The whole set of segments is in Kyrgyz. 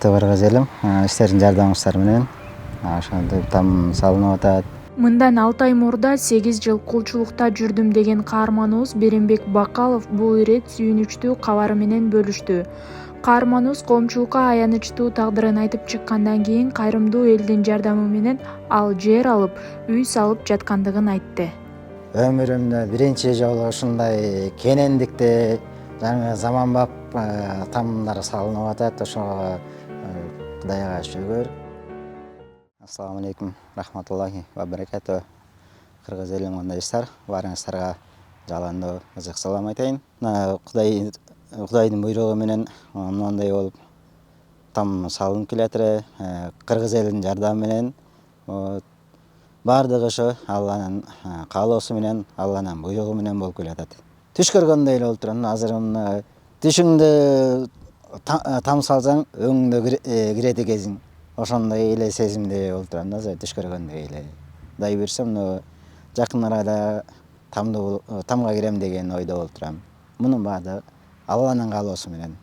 урматтуу Кыргыз элим, сиздердин жардамыңыздар менен ошентип там салынып атат. Мындан 6 ай мурда 8 жыл кулчулукта жүрдүм деген каарманыбыз Беренбек Бакалов бул ирет сүйүнүчтүү кабары менен бөлүштү. Каарманыбыз коомчулукка аянычтуу тагдырын айтып чыккандан кийин кайрымдуу элдин жардамы менен ал жер алып, үй салып жаткандыгын айтты. Өмүрүмдө биринчи жолу ушундай кенендикте жаңы заманбап тамдар салынып атат. Ошого Кудайга шүгүр. Ассаламу алейкум, рахматуллахи ва баракату. Кыргыз элим кандайсыздар? Баарыңыздарга жаландуу ызык салам айтайын. Кудайдын буйругу менен мындай болуп там салынып келатыр. Кыргыз элинин жардамы менен баардыгы ошо Алланын каалоосу менен, Алланын буйругу менен болуп келатат. Түш көргөндөй эле болуп турат. Азыр түшүңдө там салсаң өңүңдө кирет экенсиң. Ошондой эле сезимде болуп турам да, азыр түш көргөндөй эле. Кудай буйруса, жакын арада тамга кирем деген ойдо болуп турам. Мунун баардыгы Алланын каалоосу менен.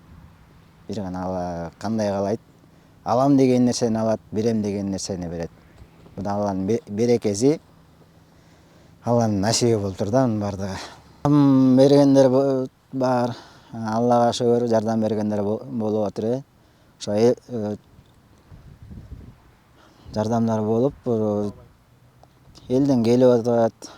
Бир гана Алла кандай каалайт, алам деген нерсени алат, берем деген нерсени берет. Бул Алланын берекеси, Алланын насиби болуптур да мунун баардыгы. Там бергендер бар, Аллага шүгүр, жардам бергендер болуп атыр. Ошо жардамдар болуп, элден келип атат,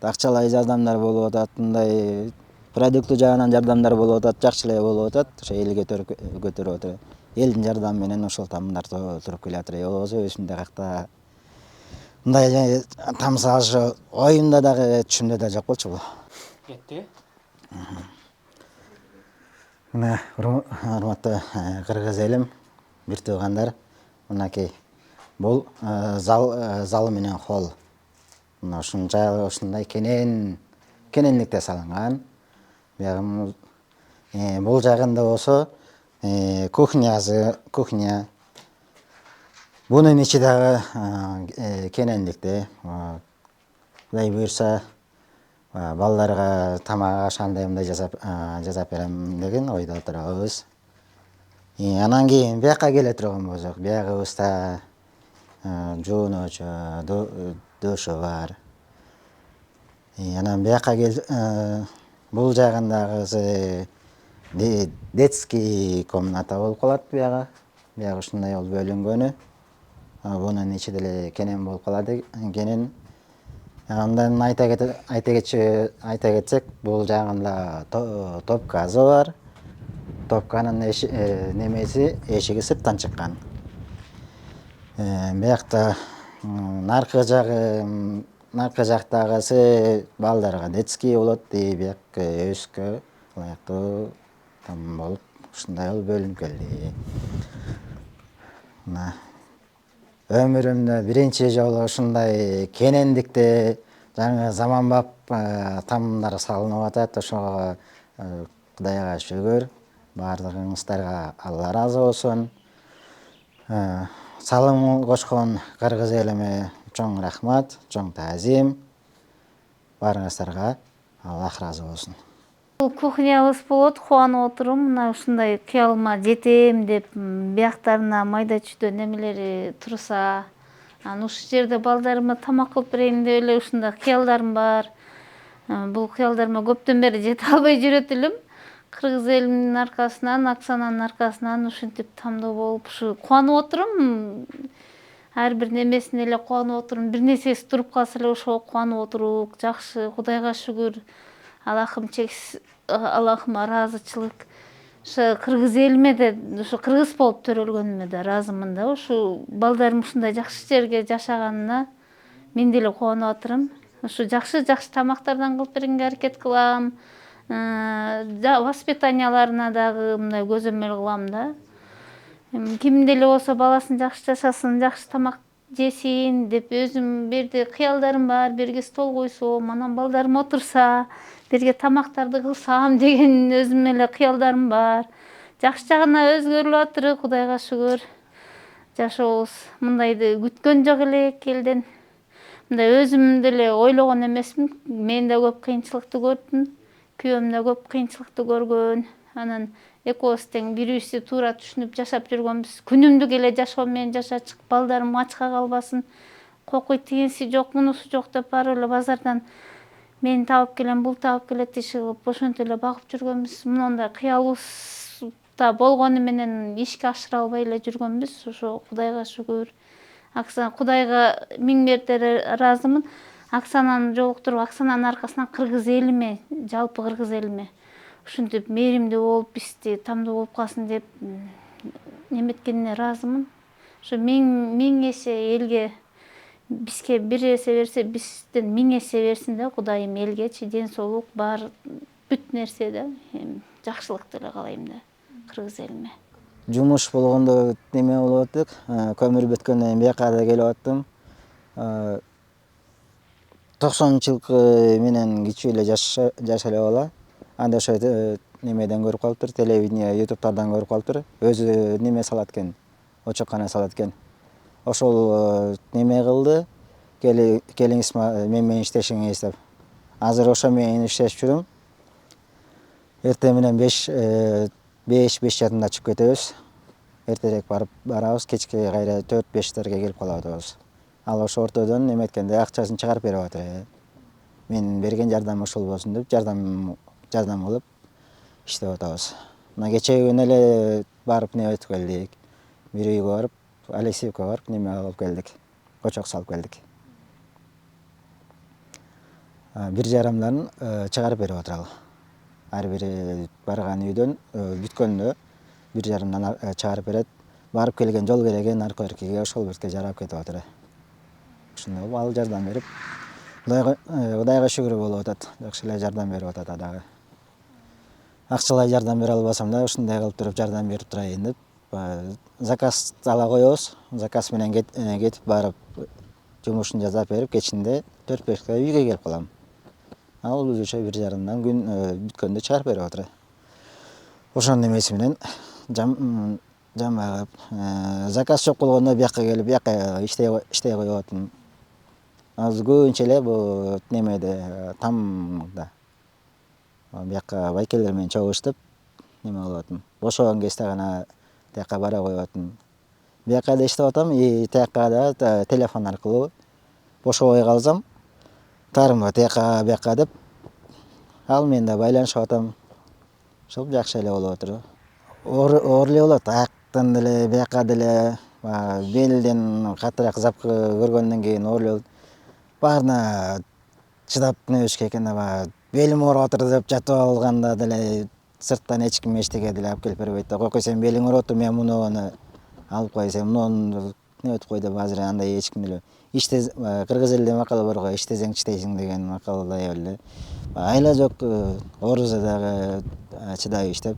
акчалай жардамдар болуп атат, мындай продукты жагынан жардамдар болуп атат, жакшы эле болуп атат. Ошо эл көтөрүп атыр. Элдин жардамы менен ошол тамдар туруп келатыр. Болбосо өзүмдө какта мындай там салышы оюмда дагы түшүмдө да жок болчу бул. Кетти. Мына урматтуу кыргыз элим, бир туугандар, мынакей бул зал менен холл. Мына ушундай кенендикте салынган. Бул жагында болсо кухня. Бунун ичи дагы кенендикте. Кудай буйруса, балдарга тамак андай жасап берем деген ойдо турабыз. Анан кийин бияка келе турган болсок, биягыбызда жуунуучу, душу бар. Анан бияка бул жагындагысы детский комната болуп калат бияга. Бияга ушундай болуп бөлүнгөнү. Бунун ичи деле кенен болуп калат экен. Андан айта кетсек, бул жагында топкасы бар. Топканын эшиги сырттан чыккан. Биякта наркы жактагысы балдарга детский болот, бияк өскө ылайыктуу там болуп, ушундай болуп бөлүнүп келди. Өмүрүмдө биринчи жолу ушундай кенендикте жаңы заманбап тамдар салынып атат. Ошого Кудайга шүгүр. Баардыгыңыздарга Алла ыраазы болсун. Салым кошкон кыргыз элиме чоң рахмат, чоң таазим. Баарыңыздарга Аллах ыраазы болсун. Бул кухнябыз болот, кубанып отурум. Мына ушундай кыялыма жетем деп бияктарына майда чүйдө немелери турса, анан ушул жерде балдарыма тамак кылып берейин деп эле ушундай кыялдарым бар. Бул кыялдарыма көптөн бери жете албай жүрөт элем. Кыргыз элинин аркасынан, Оксананын аркасынан ушинтип тамдоо болуп, ушу кубанып отурум. Ар бир немесине эле кубанып отурум. Бир нерсеси туруп калса эле ошого кубанып отурук. Жакшы, Кудайга шүгүр. Аллахыма ыраазычылык. Ошо кыргыз элиме да, ошо кыргыз болуп төрөлгөнүмө да ыраазымын да. Ушу балдарым ушундай жакшы жерге жашаганына мен деле кубанып атырам. Ушу жакшы тамактардан кылып бергенге аракет кылам. Воспитанияларына дагы мындай көзөмөл кылам да. Ким деле болсо баласын жакшы жашасын, жакшы тамак жесин деп өзүм берде кыялдарым бар. Берге стол койсом, анан балдарым отурса, берге тамактарды кылсам деген өзүм эле кыялдарым бар. Жакшы жагына өзгөрүлүп атыр, Кудайга шүгүр. Жашообуз мындайды күткөн жок элек элден. Мындай өзүм деле ойлогон эмесмин. Мен да көп кыйынчылыкты көрдүм. Күйөөм да көп кыйынчылыкты көргөн. Анан экөөбүз тең бири бирибизди туура түшүнүп жашап жүргөнбүз. Күнүмдүк эле жашоо менен жашачык, балдарым ачка калбасын, кокуй тигиси жок, мунусу жок деп барып эле базардан мен табып келем, бул табып келет иши кылып ошентип эле багып жүргөнбүз. Мындай кыялыбызда болгону менен ишке ашыра албай эле жүргөнбүз. Ошо Кудайга шүгүр. Кудайга миң мерте ыраазымын. Оксананы жолуктуруп, Оксананын аркасынан кыргыз элиме, жалпы кыргыз элиме ушинтип мээримдүү болуп, бизди тамдуу болуп калсын деп неметкенине ыраазымын. Ошо миң эсе элге, бизге бир эсе берсе, бизден миң эсе берсин да Кудайым элгечи, ден соолук, бар бүт нерсе да. Жакшылык деле каалайм да кыргыз элиме. Жумуш болгондо неме болуп атык, көмүр бүткөндөн кийин бияка да келип аттым. 90-жылкы менен кичүү эле жаш эле бала. Анда ошо немеден көрүп калыптыр, телевидение, ютубтардан көрүп калыптыр. Өзү неме салат экен, очоккана салат экен. Ошол неме кылды, келиңиз мен менен иштешиңиз деп. Азыр ошо менен иштешип жүрөм. Эртең менен 5 жарымда чыгып кетебиз. Эртерээк барабыз, кечке кайра 4-5терге келип калабыз. Ал ошо ортодон неме эткенде акчасын чыгарып берип атыр. Мен берген жардам ошол болсун деп жардам кылып иштеп атабыз. Мына кечеги күнү эле барып неме өтүп келдик. Бир үйгө барып, Алексеевке барып неме алып келдик. Очок салып келдик. 1 жарымдан чыгарып берип атыр ал. Ар бири барган үйдөн бүткөндө 1 жарымдан чыгарып берет. Барып келген жол кереген наркотикке ошол бирке жарап кетип атыр. Ошондой ал жардам берип, Кудайга шүгүр болуп атат. Жакшы эле жардам берип атат дагы. Акчалай жардам бере албасам да ушундай кылып туруп жардам берип турайын деп, заказ ала коебуз. Заказ менен кетип барып жумушун жасап берип, кечинде 4-5 үйгө келип калам. Ал өзүнчө 1 жарымдан күн бүткөндө чыгарып берип атыр. Ошонун эмеси менен жамагып, заказ жок болгондо бияка келип, бияка иштей коюп атам. Азыр көбүнчө эле бул немеде, тамда бияка байкелер менен чогуу неме кылып атам. Бошогон кезде гана тияка бара коюп атам. Бияка да иштеп атам, тияка да телефон аркылуу бошобой калсам, тарымга тияка бияка деп, ал менен да байланышып атам. Ошол жакшы эле болуп атыр. Оор эле болот, аяктан деле, бияка деле, белден катыраак запкы көргөндөн кийин оор эле болот. Баарына чыдап небеш керек экен, белим ооруп атыр деп жатып алганда деле сырттан эч ким эчтеке деле алып келип бербейт да. Койкой сен белиң ооруп атыр, мен муну алып коеюн, сен муну неметип кой деп азыр андай эч ким деле. Кыргыз элде макал бар го, иштесең чидейсиң деген макалдай эле. Айла жок, ооруза дагы чыдап иштеп.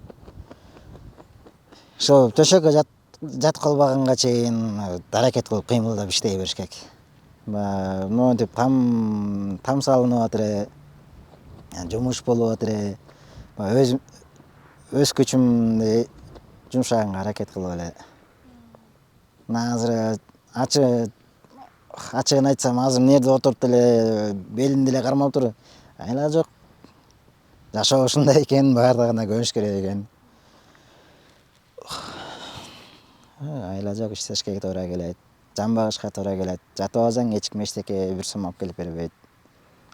Ошо төшөккө жатып калбаганга чейин аракет кылып кыймылдап иштей бериш керек. Монтип там салынып атыр, жумуш болуп атыр. Өз күчүмдү жумшаганга аракет кылып эле. Азыр ачыгын айтсам, азыр эмнеде отуруп деле белим деле кармап тур. Айла жок. Жашоо ушундай экен, баардыгына көнүш керек экен. Айла жок, иштешке туура келет. Жан туура келет. Жатып алсаң эч ким эчтеке бир сом алып келип бербейт.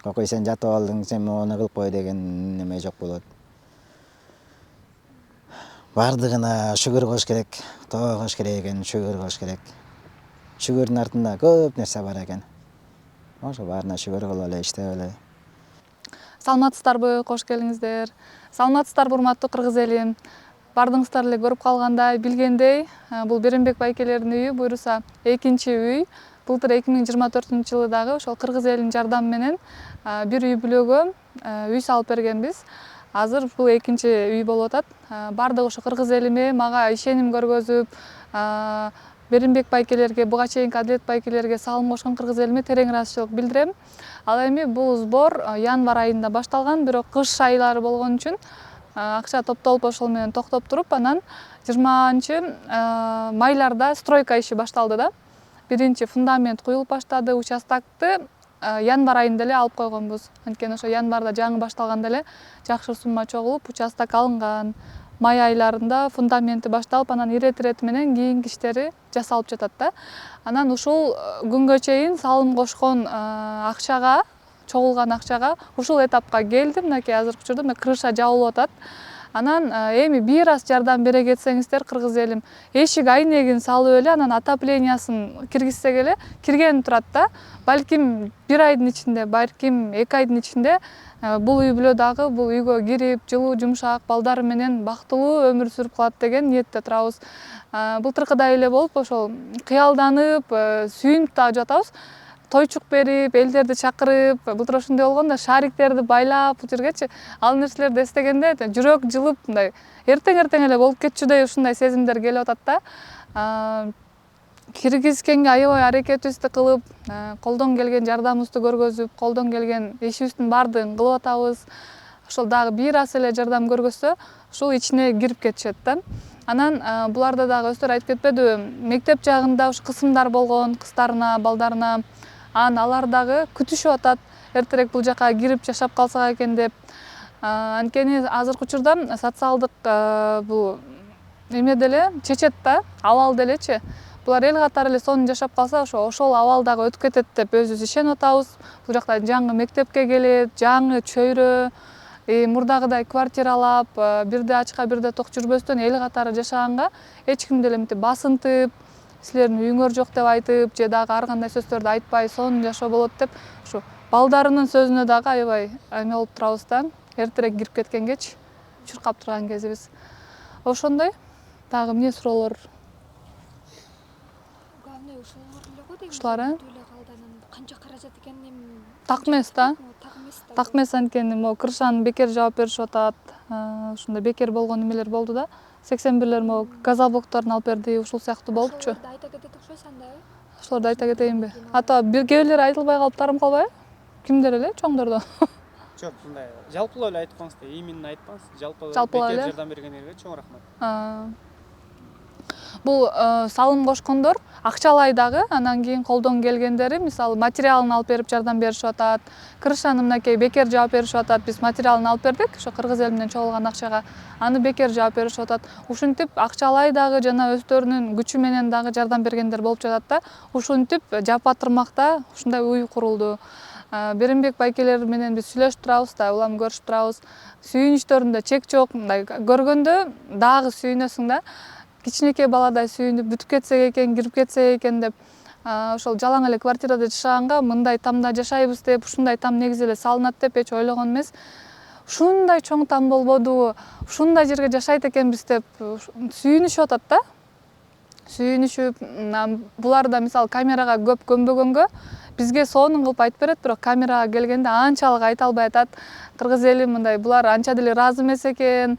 Койкой сен жатып алдың, сен мону кылып кой деген неме жок болот. Бардыгына шүгүр кылыш керек, тоо кылыш керек экен, шүгүр кылыш керек. Шүгүрдүн артында көп нерсе бар экен. Ошо баарына шүгүр кылып эле, иштеп эле. Саламатсыздарбы, кош келиңиздер. Саламатсыздарбы, урматтуу кыргыз элим. Бардыгыңыздар эле көрүп калгандай, билгендей, бул Беренбек байкелердин үйү буюрса экинчи үй. Былтыр 2024-жылы дагы ошол кыргыз элинин жардамы менен бир үй бүлөгө үй салып бергенбиз. Азыр бул экинчи үй болуп атат. Бардыгы ошо кыргыз элиме мага ишеним көргөзүп, Беренбек байкелерге, буга чейинки Адилет байкелерге салым кошкон кыргыз элиме терең ыраазычылык билдирем. Ал эми бул сбор январь айында башталган, бирок кыш айлары болгон үчүн акча топтолуп ошол менен токтоп туруп, анан 20-майларда стройка иши башталды да. Биринчи фундамент куюлуп баштады, участокты январь айында эле алып койгонбуз. Анткени ошо январда жаңы башталганда эле жакшы сумма чогулуп, участок алынган. май айларында фундаменти башталып, анан ирет менен кийинки иштери жасалып жатат да. Анан ушул күнгө чейин салым кошкон акчага, чогулган акчага ушул этапка келди. Мынакей азыркы учурда крыша жабылып атат. Анан эми бир аз жардам бере кетсеңиздер, кыргыз элим эшик айнегин салып эле, анан отоплениясын киргизсек эле кирген турат да. Балким 1 айдын ичинде, балким 2 айдын ичинде бул үй бүлө дагы бул үйгө кирип, жылуу жумшак балдары менен бактылуу өмүр сүрүп калат деген ниетте турабыз. Былтыркыдай эле болуп, ошол кыялданып, сүйүнүп дагы жатабыз. Тойчук берип, элдерди чакырып, былтыр ошондой болгон да, шариктерди байлап бул жергечи. Ал нерселерди эстегенде жүрөк жылып, мындай эртең эле болуп кетчүдөй ушундай сезимдер келип атат да. Киргизгенге аябай аракетибизди кылып, колдон келген жардамыбызды көргөзүп, колдон келген ишибиздин баардыгын кылып атабыз. Ошол дагы бир аз эле жардам көргөзсө, ушул ичине кирип кетишет да. Анан буларда дагы өздөрү айтып кетпедиби, мектеп жагында ушу кысымдар болгон кыздарына, балдарына, алар дагы күтүшүп атат, эртерээк бул жака кирип жашап калсак экен деп. Анткени азыркы учурда социалдык бул эме деле чечет да, абал делечи. Булар эл катары эле сонун жашап калса, ошол абал дагы өтүп кетет деп өзүбүз ишенип атабыз. Бул жакта жаңы мектепке келет, жаңы чөйрө, мурдагыдай квартиралап, бирде ачка бирде ток жүрбөстөн эл катары жашаганга эч ким деле мынтип басынтып, силердин үйүңөр жок деп айтып, же дагы ар кандай сөздөрдү айтпай сонун жашоо болот деп, ушу балдарынын сөзүнө дагы аябай эме болуп турабыз да. Эртерээк кирип кеткенгечи чуркап турган кезибиз. Ошондой. Дагы эмне суроолор? Главное ушулар Ушулар, канча каражат экенин так эмес да. так Так эмес, анткени могу крышаны бекер жаап беришип атат. Ушундай бекер болгон эмелер болду да. 81-лер могу газоблокторун алып берди, ушул сыяктуу болупчу. айта кетет окшойт анда. Ошолорду айта кетейинби? Ата кээ бирлери айтылбай калып тарым калбайбы? Кимдер эле чоңдордо? Жок, мындай жалпылап эле айтпаңыз да, именно айтпаңыз. Жалпылап Бекер эле? жардам бергендерге чоң рахмат. Бул салым кошкондор акчалай дагы, анан кийин колдон келгендери, мисалы материалын алып берип жардам беришип атат. Крышаны мынакей бекер жаап беришип атат. Биз материалын алып бердик, ошо кыргыз эл менен чогулган акчага. Аны бекер жаап беришип атат. Ушинтип акчалай дагы жана өздөрүнүн күчү менен дагы жардам бергендер болуп жатат да. Ушинтип Жапатырмакта ушундай уй курулду. Беримбек байкелер менен биз сүйлөшүп турабыз да, улам көрүшүп турабыз. Сүйүнүчтөрүндө чек жок, мындай көргөндө дагы сүйүнөсүң да. Кичинекей баладай сүйүнүп бүтүп кетсек экен, кирип кетсек экен деп, ошол жалаң эле квартирада жашаганга мындай тамда жашайбыз деп, ушундай там негизи эле салынат деп эч ойлогон эмес. Ушундай чоң там болбоду, ушундай жерге жашайт экенбиз деп сүйүнүшүп атат да. Сүйүнүшүп, булар да мисалы камерага көп көнбөгөнгө бизге сонун кылып айтып берет, бирок камерага келгенде анчалык айта албай атат. Кыргыз эли мындай булар анча деле ыраазы эмес экен,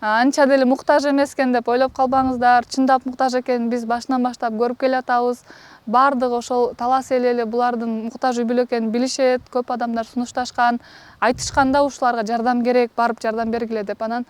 анча деле муктаж эмес экен деп ойлоп калбаңыздар. Чындап муктаж экен, биз башынан баштап көрүп келатабыз. Бардыгы ошол талас эли эле булардын муктаж үй бүлө экенин билишет, көп адамдар сунушташкан, айтышканда ушуларга жардам керек, барып жардам бергиле деп. Анан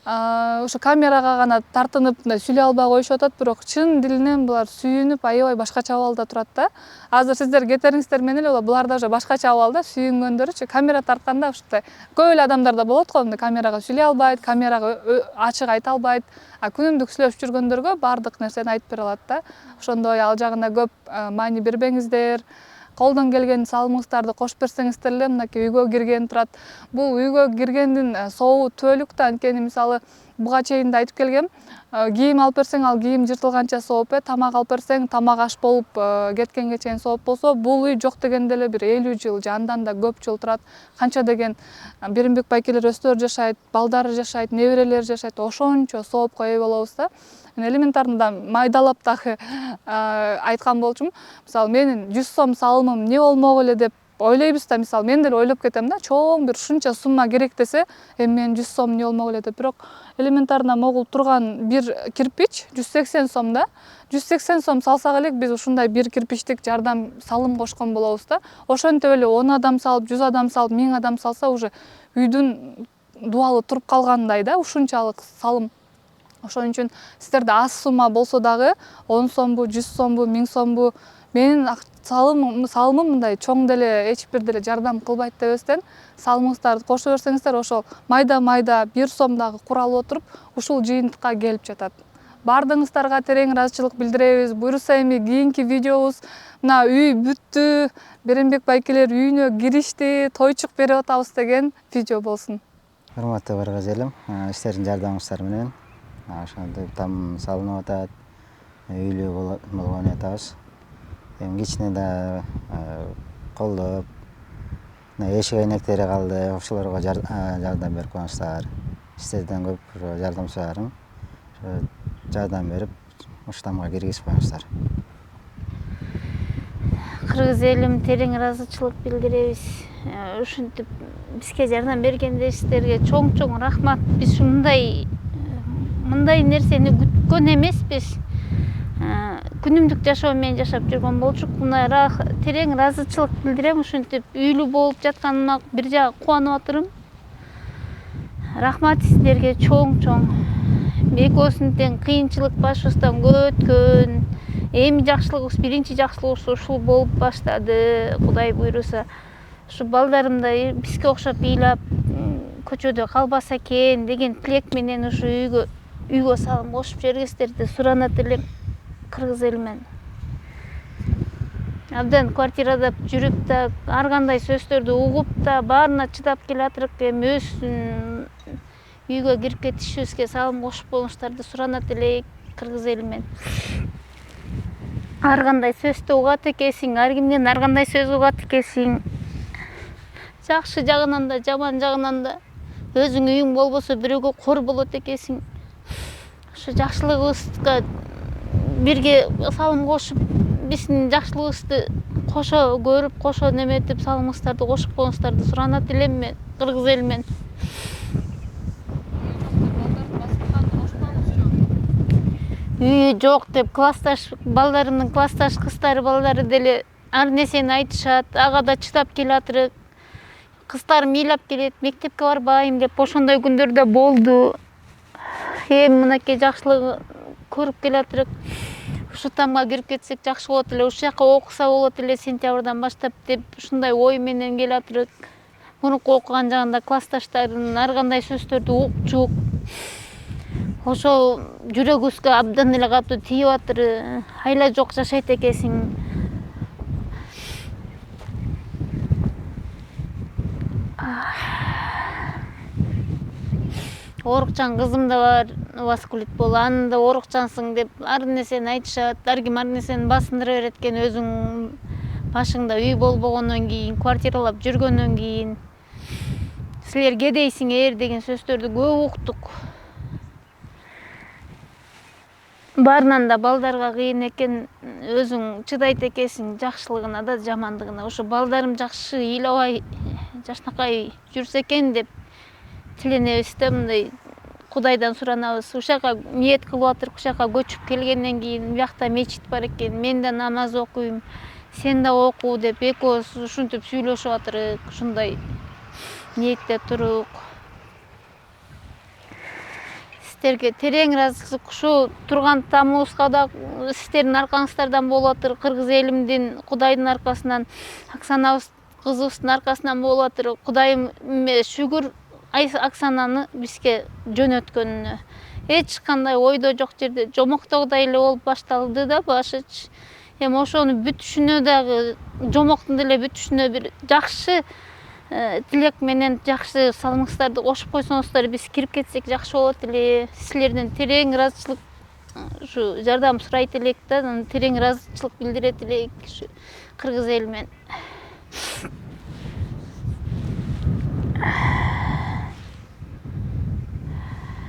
ошо камерага гана тартынып сүйлөй албай коюшуп атат, бирок чын дилинен булар сүйүнүп аябай башкача абалда турат да. Азыр сиздер кетериңиздер менен эле булар да уже башкача абалда сүйүнгөндөрүчү. Камера тартканда ушундай көп эле адамдар да болот го, камерага сүйлөй албайт, камерага ачык айта албайт. Күнүмдүк сүйлөшүп жүргөндөргө бардык нерсени айтып бере алат да. Ошондой ал жагына көп маани бербеңиздер. Колдон келген салымыңыздарды кошуп берсеңиздер эле мынакей үйгө кирген турат. Бул үйгө киргендин сообу түбөлүк да, анткени мисалы буга чейин да айтып келгем. Кийим алып берсең, ал кийим жыртылганча сооп, тамак алып берсең, тамак аш болуп кеткенге чейин сооп болсо, бул үй жок дегенде эле бир 50 жыл же андан да көп жыл турат. Канча деген Беримбек байкелер өздөрү жашайт, балдары жашайт, неберелери жашайт, ошончо соопко ээ болобуз да. Элементарно да майдалап дагы айткан болчумун. Мисалы менин 100 сом салымым не болмок эле деп ойлойбуз да, мисалы мен деле ойлоп кетем да, чоң бир ушунча сумма керек десе, эми менин 100 сом не болмок эле деп. Бирок элементарно могул турган бир кирпич 180 сом да. 180 сом салсак элек биз ушундай бир кирпичтик жардам салым кошкон болобуз да. Ошентип эле 10 адам салып, 100 адам салып, 1000 адам салса уже үйдүн дубалы туруп калгандай да, ушунчалык салым. Ошон үчүн сиздерде аз сумма болсо дагы 10 сомбу, 100 сомбу, 1000 сомбу Менин салымым мындай чоң деле эч бир деле жардам кылбайт дебестен, салымыңыздарды кошо берсеңиздер, ошол майда 1 сомдагы куралып отуруп, ушул жыйынтыкка келип жатат. Бардыгыңыздарга терең ыраазычылык билдиребиз. Буюрса эми кийинки видеобуз мына үй бүттү, Беренбек байкелер үйүнө киришти, тойчук берип атабыз деген видео болсун. Урматтуу кыргыз элим, сиздердин жардамыңыздар менен ошондой там салынып атат, үйлүү болгон атабыз. Эми кичине да колдоп, эшик айнектери калды, ошолорго жардам берип коюңуздар. Сиздерден көп жардам сугарым. Жардам берип, уштамга киргизип коюңуздар. Кыргыз элим терең ыраазычылык билдиребиз. Ушинтип бизге жардам бергендерге чоң рахмат. Биз мындай нерсени күткөн эмеспиз. Күнүмдүк жашоо менен жашап жүргөн болчук. Мына терең ыраазычылык билдирем. Ушинтип үйлүү болуп жатканыма бир жагы кубанып атырым. Рахмат сиздерге чоң. Экөөбүздүн тең кыйынчылык башыбыздан өткөн. Эми жакшылыгыбыз, биринчи жакшылыгыбыз ушул болуп баштады. Кудай буйруса, ушу балдарымдай бизге окшоп ыйлап көчөдө калбаса экен деген тилек менен ушу үйгө салым кошуп жибергиңиздерди суранат элем кыргыз элимен. Абдан квартирада жүрүп да, ар кандай сөздөрдү угуп да, баарына чыдап келатырык. Эми өзүбүздүн үйгө кирип кетишибизге салым кошуп коюңуздарды суранат элек кыргыз элимен. Ар кандай сөздү угат экенсиң, ар кимден ар кандай сөз угат экенсиң. Жакшы жагынан да, жаман жагынан да. Өзүң үйүң болбосо бирөөгө кор болот экенсиң. Ушу жакшылыгыбызга бирге салым кошуп, биздин жакшылыгыбызды кошо көрүп, кошо неметип, салымыңыздарды кошуп коюңуздарды суранат элем мен кыргыз элимен. Үйү жок деп балдарымдын классташ кыздары балдары деле ар нерсени айтышат, ага да чыдап келатырык. Кыздарым ыйлап келет, мектепке барбайм деп, ошондой күндөр да болду. Эми мынакей жакшылыгы көрүп келатырык. Ушу тамга кирип кетсек жакшы болот эле, ушул жака окуса болот эле сентябрдан баштап деп ушундай ой менен келатырык. Мурунку окуган жагында классташтардын ар кандай сөздөрдү укчук. Ошол жүрөгүбүзгө абдан эле катуу тийип атыр. Айла жок жашайт экенсиң. Орукчан кызым да бар, васкулит болуп, аны да орукчансың деп ар нерсени айтышат. Ар ким ар нерсени басындыра берет экен, өзүң башыңда үй болбогондон кийин, квартиралап жүргөндөн кийин. Силер кедейсиңер деген сөздөрдү көп уктук. Баарынан да балдарга кыйын экен, өзүң чыдайт экенсиң жакшылыгына да, жамандыгына. Ошо балдарым жакшы ыйлабай, жакшынакай жүрсө экен деп тиленебиз да, мындай Кудайдан суранабыз. Ушул жака ниет кылып атырык, ушул жака көчүп келгенден кийин биякта мечит бар экен, мен да намаз окуйм, сен да оку деп экөөбүз ушинтип сүйлөшүп атырык. Ушундай ниетте турук. Сиздерге терең ыраазычылык, ушу турган тамыбызга да сиздердин аркаңыздардан болуп атыр. Кыргыз элимдин, Кудайдын аркасынан, Оксанабыз кызыбыздын аркасынан болуп атыр. Кудайыма шүгүр Оксананы бизге жөнөткөнүнө. Эч кандай ойдо жок жерде жомоктогудай эле болуп башталды да башыч. Эми ошонун бүтүшүнө дагы, жомоктун деле бүтүшүнө бир жакшы тилек менен жакшы салымыңыздарды кошуп койсоңуздар, биз кирип кетсек жакшы болот эле. Силерден терең ыраазычылык, ушу жардам сурайт элек да, терең ыраазычылык билдирет элек ушу кыргыз элимен.